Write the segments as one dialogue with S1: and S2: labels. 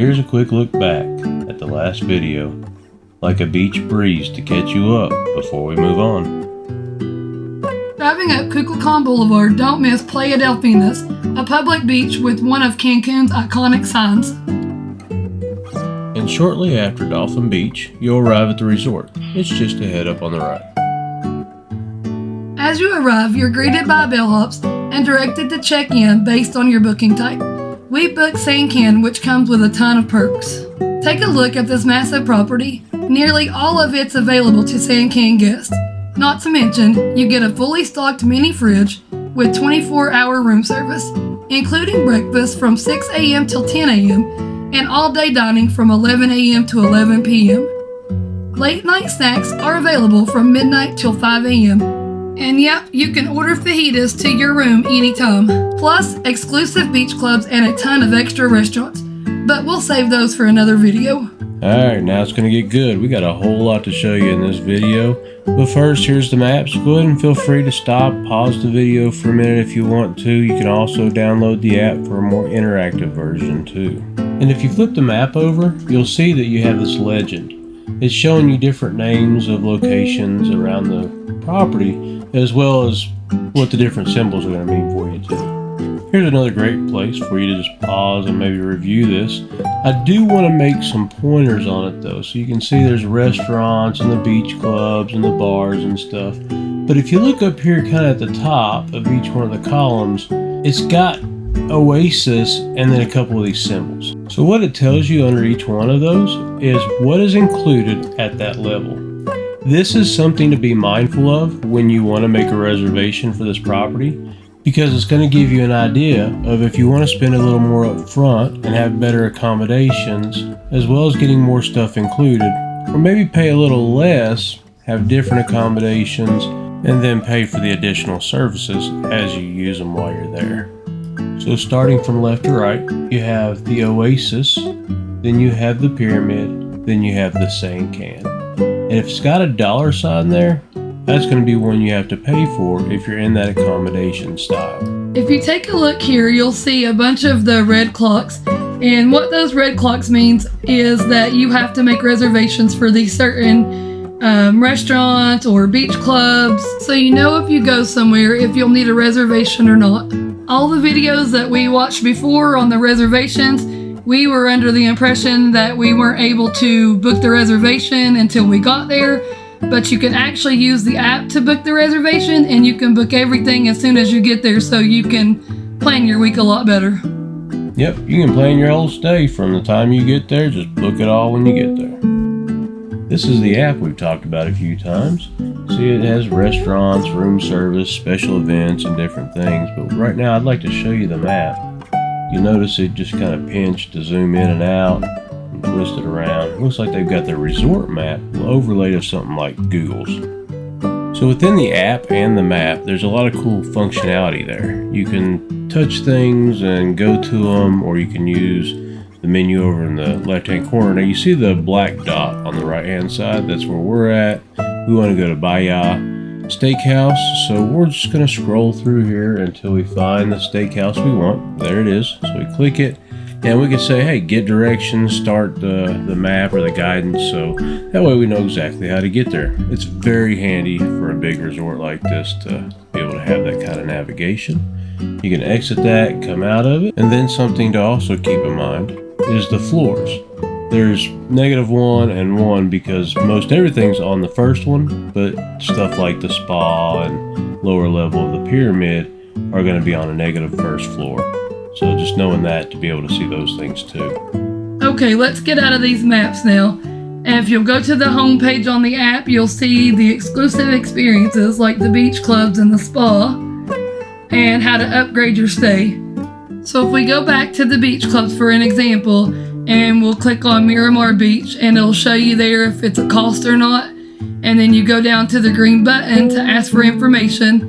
S1: here's a quick look back at the last video, like a beach breeze to catch you up before we move on.
S2: Driving up Cuculcán Boulevard, don't miss Playa Delfines, a public beach with one of Cancun's iconic signs.
S1: And shortly after Dolphin Beach, you'll arrive at the resort. It's just a head up on the right.
S2: As you arrive, you're greeted by bellhops and directed to check in based on your booking type. We booked Cancun, which comes with a ton of perks. Take a look at this massive property. Nearly all of it's available to Cancun guests. Not to mention, you get a fully stocked mini fridge with 24-hour room service, including breakfast from 6 a.m. till 10 a.m. and all-day dining from 11 a.m. to 11 p.m. Late night snacks are available from midnight till 5 a.m. And yep, you can order fajitas to your room anytime. Plus, exclusive beach clubs and a ton of extra restaurants. But we'll save those for another video.
S1: Alright, now it's going to get good. We got a whole lot to show you in this video. But first, here's the maps. Go ahead and feel free to stop, pause the video for a minute if you want to. You can also download the app for a more interactive version too. And if you flip the map over, you'll see that you have this legend. It's showing you different names of locations around the property, as well as what the different symbols are going to mean for you too. Here's another great place for you to just pause and maybe review this. I do want to make some pointers on it though, so you can see there's restaurants and the beach clubs and the bars and stuff. But if you look up here kind of at the top of each one of the columns, it's got Oasis and then a couple of these symbols. So what it tells you under each one of those is what is included at that level. This is something to be mindful of when you want to make a reservation for this property, because it's going to give you an idea of if you want to spend a little more up front and have better accommodations, as well as getting more stuff included, or maybe pay a little less, have different accommodations, and then pay for the additional services as you use them while you're there. So starting from left to right, you have the Oasis, then you have the Pyramid, then you have the Cancun. And if it's got a dollar sign there, that's going to be one you have to pay for if you're in that accommodation style.
S2: If you take a look here, you'll see a bunch of the red clocks. And what those red clocks means is that you have to make reservations for these certain restaurants or beach clubs, so you know if you go somewhere if you'll need a reservation or not. All the videos that we watched before on the reservations, we were under the impression that we weren't able to book the reservation until we got there, but you can actually use the app to book the reservation, and you can book everything as soon as you get there, so you can plan your week a lot better.
S1: Yep, you can plan your whole stay from the time you get there, just book it all when you get there. This is the app we've talked about a few times. See, it has restaurants, room service, special events, and different things, but right now I'd like to show you the map. You'll notice it just kind of pinched to zoom in and out and twist it around. It looks like they've got their resort map overlaid of something like Google's. So within the app and the map, there's a lot of cool functionality there. You can touch things and go to them, or you can use the menu over in the left-hand corner. Now you see the black dot on the right-hand side. That's where we're at. We want to go to Bahia Steakhouse, so we're just going to scroll through here until we find the steakhouse we want. There it is. So we click it, and we can say, hey, get directions, start the map or the guidance, so that way we know exactly how to get there. It's very handy for a big resort like this to be able to have that kind of navigation. You can exit that, come out of it, and then something to also keep in mind is the floors. There's -1 and 1 because most everything's on the first one, but stuff like the spa and lower level of the pyramid are going to be on a -1st floor. So just knowing that to be able to see those things too.
S2: Okay, let's get out of these maps now. And if you'll go to the home page on the app, you'll see the exclusive experiences like the beach clubs and the spa, and how to upgrade your stay. So if we go back to the beach clubs for an example, and we'll click on Miramar Beach, and it'll show you there if it's a cost or not. And then you go down to the green button to ask for information,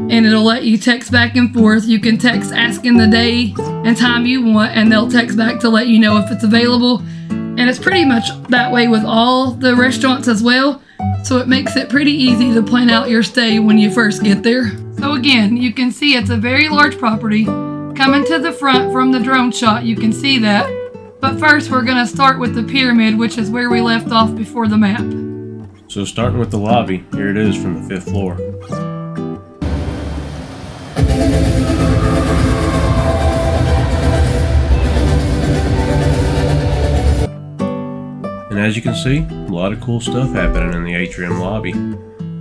S2: and it'll let you text back and forth. You can text asking the day and time you want, and they'll text back to let you know if it's available. And it's pretty much that way with all the restaurants as well. So it makes it pretty easy to plan out your stay when you first get there. So again, you can see it's a very large property. Coming to the front from the drone shot, you can see that. But first we're going to start with the pyramid, which is where we left off before the map.
S1: So starting with the lobby, here it is from the 5th floor. And as you can see, a lot of cool stuff happening in the Atrium lobby.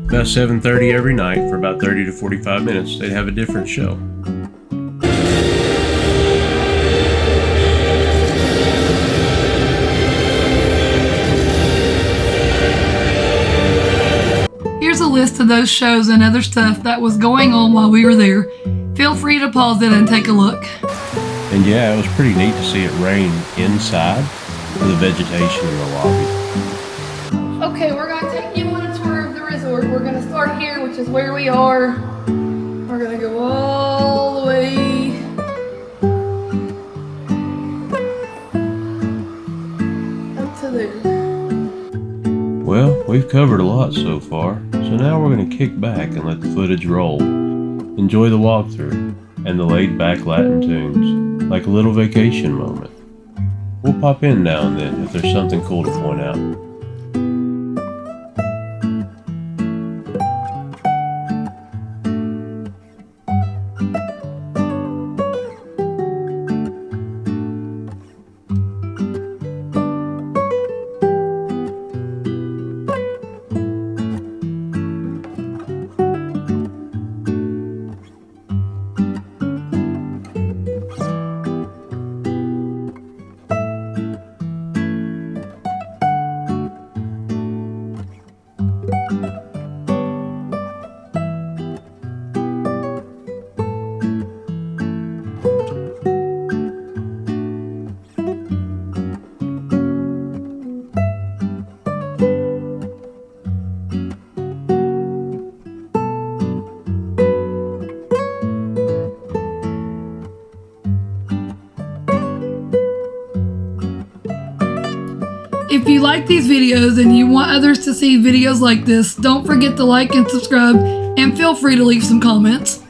S1: About 7:30 every night for about 30 to 45 minutes, they'd have a different show.
S2: Here's a list of those shows and other stuff that was going on while we were there. Feel free to pause it and take a look.
S1: And yeah, it was pretty neat to see it rain inside the vegetation in the lobby.
S2: Okay, we're going to take you on a tour of the resort. We're going to start here, which is where we are. We're going to go all the way up to there.
S1: Well, we've covered a lot so far, so now we're going to kick back and let the footage roll. Enjoy the walkthrough and the laid-back Latin tunes, like a little vacation moment. We'll pop in now and then if there's something cool to point out.
S2: If you like these videos and you want others to see videos like this, don't forget to like and subscribe, and feel free to leave some comments.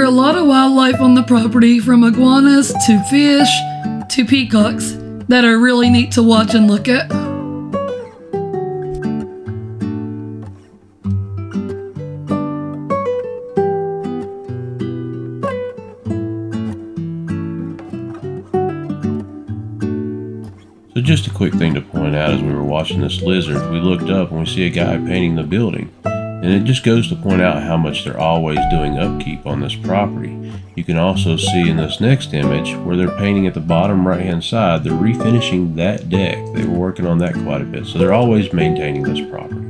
S2: a lot of wildlife on the property, from iguanas to fish to peacocks, that are really neat to watch and look at.
S1: So just a quick thing to point out, as we were watching this lizard, we looked up and we see a guy painting the building. And it just goes to point out how much they're always doing upkeep on this property. You can also see in this next image where they're painting at the bottom right hand side, they're refinishing that deck. They were working on that quite a bit, so they're always maintaining this property.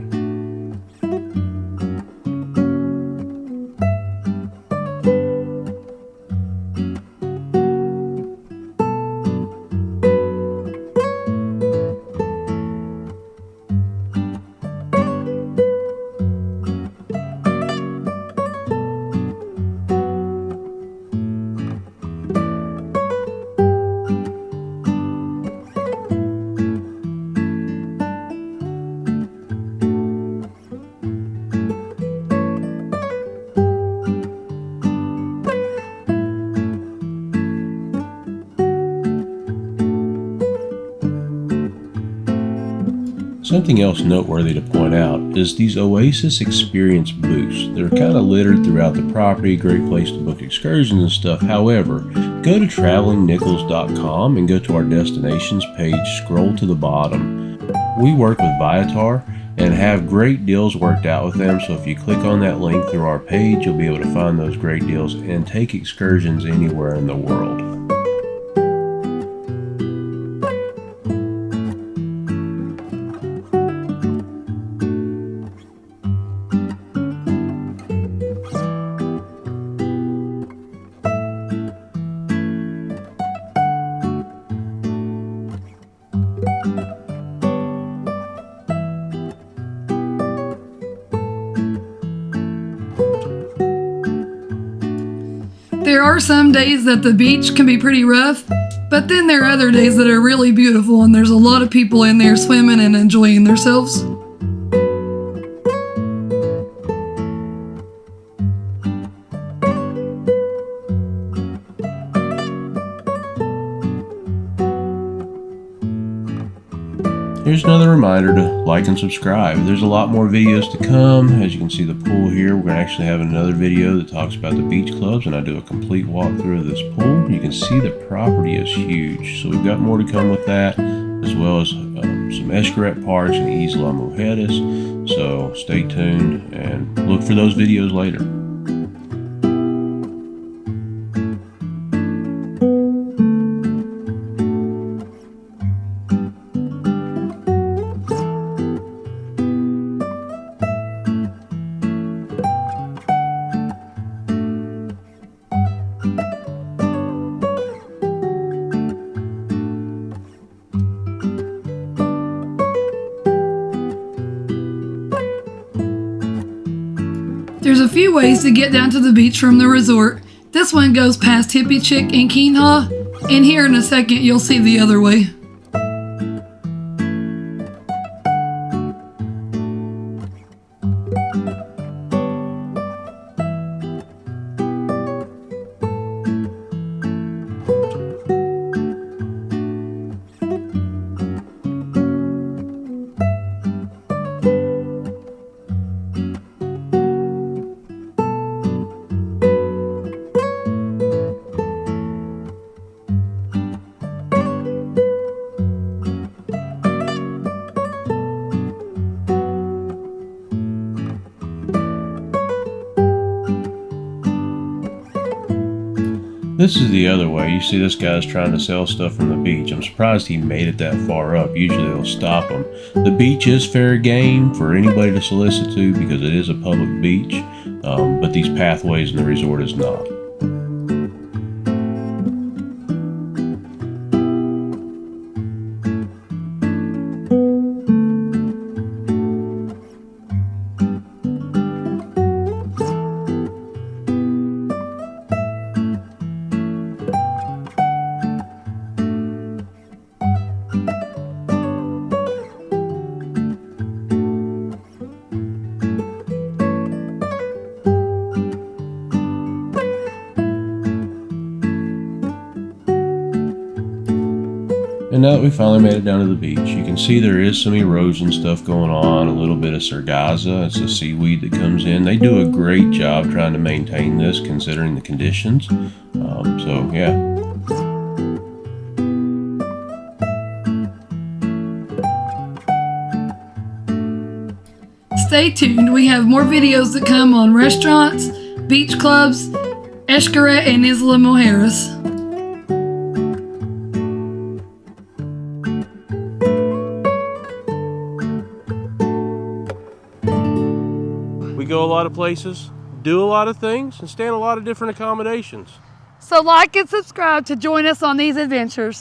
S1: Something else noteworthy to point out is these Oasis Experience booths. They're kind of littered throughout the property, great place to book excursions and stuff. However, go to travelingnichols.com and go to our destinations page, scroll to the bottom. We work with Viator and have great deals worked out with them, so if you click on that link through our page, you'll be able to find those great deals and take excursions anywhere in the world.
S2: There are some days that the beach can be pretty rough, but then there are other days that are really beautiful and there's a lot of people in there swimming and enjoying themselves.
S1: Here's another reminder to like and subscribe. There's a lot more videos to come. As you can see the pool here, we're going to actually have another video that talks about the beach clubs, and I do a complete walkthrough of this pool. You can see the property is huge, so we've got more to come with that, as well as some Escaret parks and Isla Mujeres. So stay tuned and look for those videos later.
S2: There's a few ways to get down to the beach from the resort. This one goes past Hippie Chick and Quinha, and here in a second you'll see the other way.
S1: This is the other way. You see this guy's trying to sell stuff from the beach. I'm surprised he made it that far up. Usually they'll stop him. The beach is fair game for anybody to solicit to because it is a public beach, but these pathways in the resort is not. And now that we finally made it down to the beach, you can see there is some erosion stuff going on, a little bit of sargasso. It's a seaweed that comes in. They do a great job trying to maintain this considering the conditions. So yeah.
S2: Stay tuned, we have more videos that come on restaurants, beach clubs, Xcaret and Isla Mujeres.
S1: We go a lot of places, do a lot of things, and stay in a lot of different accommodations.
S2: So like and subscribe to join us on these adventures.